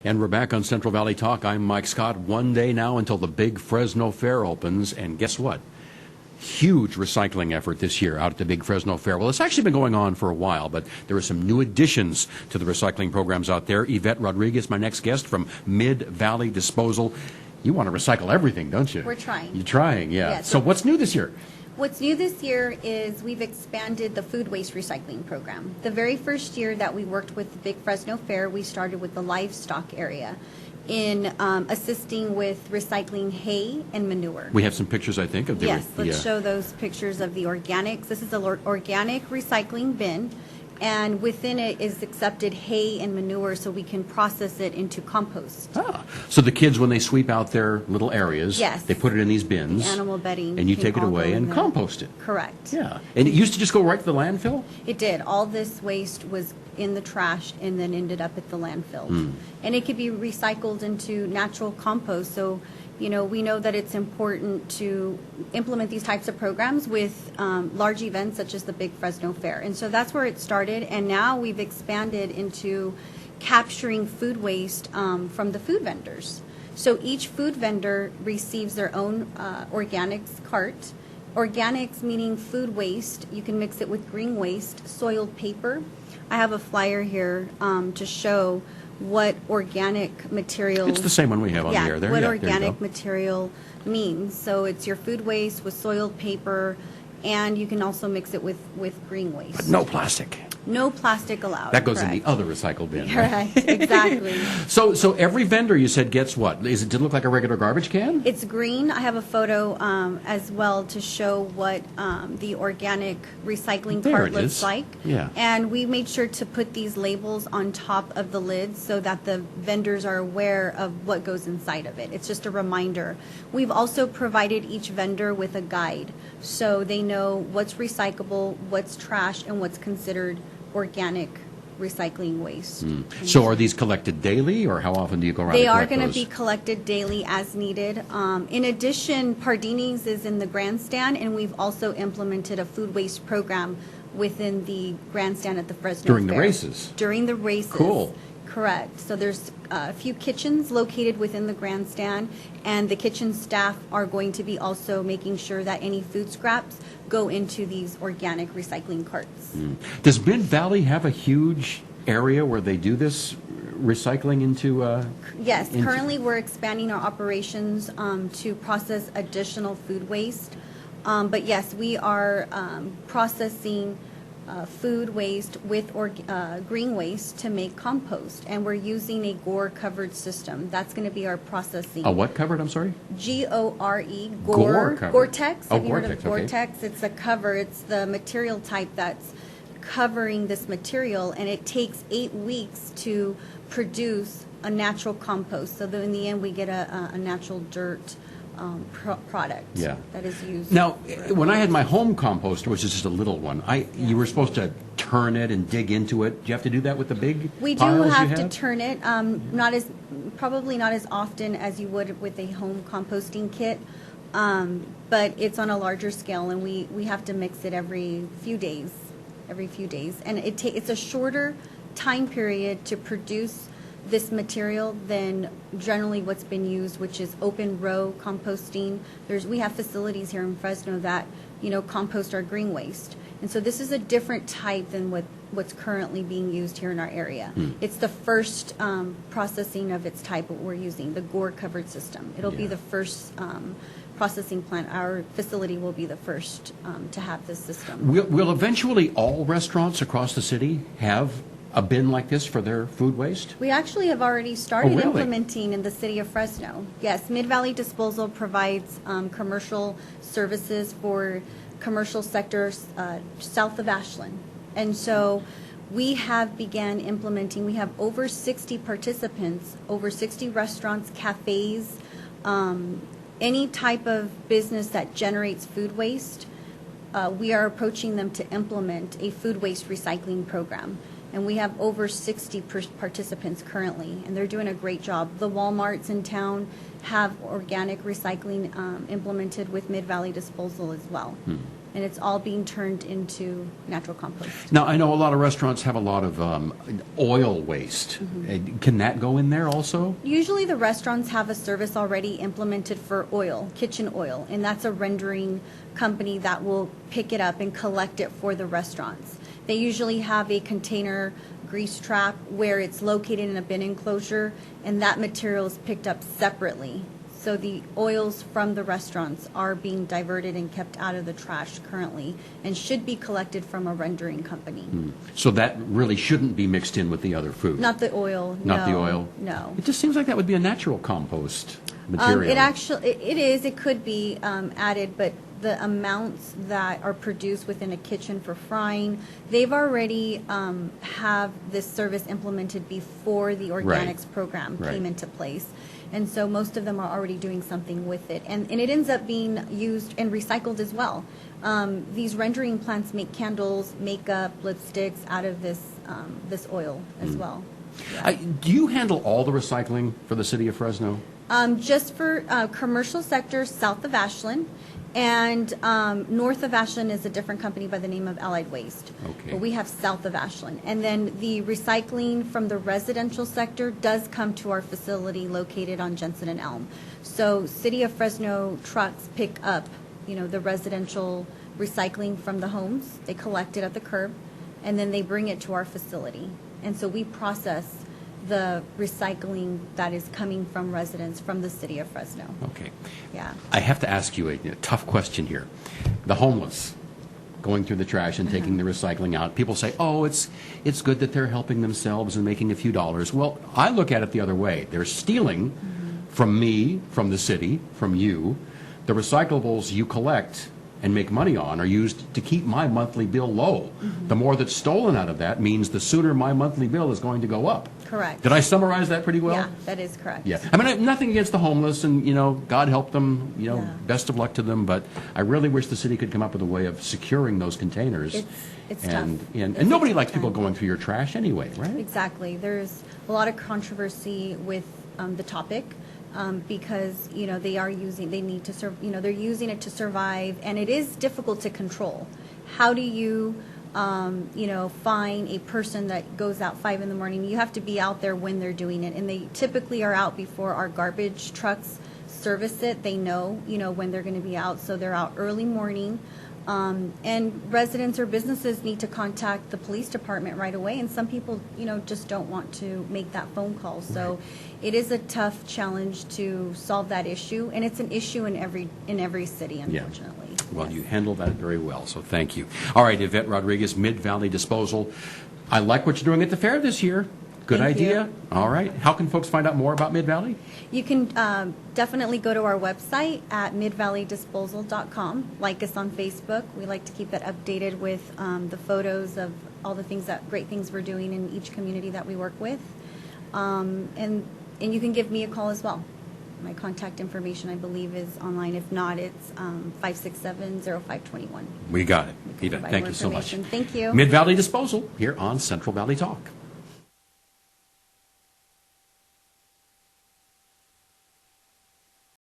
And we're back on Central Valley Talk. I'm Mike Scott. One day now until the big Fresno Fair opens. And guess what? Huge recycling effort this year out at the big Fresno Fair. Well, it's actually been going on for a while, but there are some new additions to the recycling programs out there. Ivette Rodriguez, my next guest from Mid-Valley Disposal. You want to recycle everything, don't you? We're trying. You're trying, yeah. Yes. So what's new this year? What's new this year is we've expanded the food waste recycling program. The very first year that we worked with the Big Fresno Fair, we started with the livestock area in assisting with recycling hay and manure. We have some pictures, I think, of the... Yes, let's show those pictures of the organics. This is an organic recycling bin, and within it is accepted hay and manure so we can process it into compost. Ah, so the kids, when they sweep out their little areas, Yes. they put it in these bins. The animal bedding. And you can take it all away go in and there. compost it. Correct. Yeah. And it used to just go right to the landfill? It did. All this waste was in the trash and then ended up at the landfill. And it could be recycled into natural compost. So, you know, we know that it's important to implement these types of programs with large events such as the Big Fresno Fair. And so that's where it started. And now we've expanded into capturing food waste from the food vendors. So each food vendor receives their own organics cart. Organics meaning food waste. You can mix it with green waste, soiled paper. I have a flyer here to show what organic material... It's the same one we have on the air there. What yeah, organic material means. So it's your food waste with soiled paper, and you can also mix it with green waste. But no plastic. No plastic allowed. That goes correct. in the other recycle bin. Correct, exactly. So every vendor, you said, gets what? Is it to look like a regular garbage can? It's green. I have a photo as well to show what the organic recycling There cart it looks is. like. Yeah. And we made sure to put these labels on top of the lids so that the vendors are aware of what goes inside of it. It's just a reminder. We've also provided each vendor with a guide so they know what's recyclable, what's trash, and what's considered organic recycling waste. So are these collected daily, or how often do you go around They and are collect going to those? be collected daily as needed. In addition, Pardini's is in the grandstand, and we've also implemented a food waste program within the grandstand at the Fresno During the Fair. races? During the races. Cool. Correct. So there's a few kitchens located within the grandstand, and the kitchen staff are going to be also making sure that any food scraps go into these organic recycling carts. Does Mid-Valley have a huge area where they do this recycling into... Yes, into- currently we're expanding our operations to process additional food waste. But yes, we are processing food waste with green waste to make compost. And we're using a GORE-covered system. That's going to be our processing. A what covered, I'm sorry? G-O-R-E, Gore covered. Gore-Tex. Oh, Have you heard of Gore-Tex, okay. Gore-Tex? It's a cover. It's the material type that's covering this material, and it takes 8 weeks to produce a natural compost. So that in the end, we get a natural dirt product Yeah. that is used. Now, when I had my home composter, which is just a little one, you were supposed to turn it and dig into it. Do you have to do that with the big We do piles you have to turn it, probably not as often as you would with a home composting kit, but it's on a larger scale, and we have to mix it every few days, and it's a shorter time period to produce this material than generally what's been used, which is open row composting. We have facilities here in Fresno that compost our green waste, and so this is a different type than what's currently being used here in our area. It's the first processing of its type what we're using, the GORE covered system. It'll be the first processing plant. Our facility will be the first to have this system. Will eventually all restaurants across the city have a bin like this for their food waste? We actually have already started really? implementing in the city of Fresno. Yes, Mid-Valley Disposal provides commercial services for commercial sectors south of Ashland. And so we have began implementing, we have over 60 participants, over 60 restaurants, cafes, any type of business that generates food waste. We are approaching them to implement a food waste recycling program. And we have over 60 participants currently, and they're doing a great job. The Walmarts in town have organic recycling implemented with Mid-Valley Disposal as well. and it's all being turned into natural compost. Now, I know a lot of restaurants have a lot of oil waste. Can that go in there also? Usually the restaurants have a service already implemented for oil, kitchen oil, and that's a rendering company that will pick it up and collect it for the restaurants. They usually have a container grease trap where it's located in a bin enclosure, and that material is picked up separately. So the oils from the restaurants are being diverted and kept out of the trash currently and should be collected from a rendering company. So that really shouldn't be mixed in with the other food? Not the oil. Not no, the oil? No. It just seems like that would be a natural compost material. It is. It could be added, but the amounts that are produced within a kitchen for frying, they've already have this service implemented before the organics program came into place. And so most of them are already doing something with it. And it ends up being used and recycled as well. These rendering plants make candles, makeup, lipsticks out of this oil as well. Yeah. Do you handle all the recycling for the city of Fresno? Just for commercial sector south of Ashland, and north of Ashland is a different company by the name of Allied Waste. Okay. But we have south of Ashland. And then the recycling from the residential sector does come to our facility located on Jensen and Elm. So City of Fresno trucks pick up, the residential recycling from the homes. They collect it at the curb, and then they bring it to our facility. And so we process the recycling that is coming from residents from the city of Fresno. Okay. Yeah. I have to ask you a tough question here. The homeless going through the trash and taking the recycling out. People say, oh, it's good that they're helping themselves and making a few dollars. Well, I look at it the other way. They're stealing from me, from the city, from you. The recyclables you collect and make money on are used to keep my monthly bill low. The more that's stolen out of that means the sooner my monthly bill is going to go up. Correct. Did I summarize that pretty well? Yeah, that is correct. Yeah. I mean, nothing against the homeless, and, God help them, best of luck to them, but I really wish the city could come up with a way of securing those containers. It's and, tough. And It's nobody a tough likes people time. going through your trash anyway, right? Exactly. There's a lot of controversy with the topic. Because they need to serve, they're using it to survive, and it is difficult to control. How do you, find a person that goes out 5 in the morning? You have to be out there when they're doing it, and they typically are out before our garbage trucks service it. They know, when they're going to be out, so they're out early morning. And residents or businesses need to contact the police department right away, and some people, just don't want to make that phone call. So it is a tough challenge to solve that issue, and it's an issue in every city, unfortunately. Yeah. Well, Yes. you handled that very well, so thank you. All right, Ivette Rodriguez, Mid-Valley Disposal. I like what you're doing at the fair this year. Good Thank idea. you. All right. How can folks find out more about Mid-Valley? You can definitely go to our website at midvalleydisposal.com. Like us on Facebook. We like to keep that updated with the photos of all the great things we're doing in each community that we work with. And you can give me a call as well. My contact information, I believe, is online. If not, it's 567-0521. We got it. We can Ivette, provide thank more you so much. information. Thank you. Mid-Valley Disposal here on Central Valley Talk.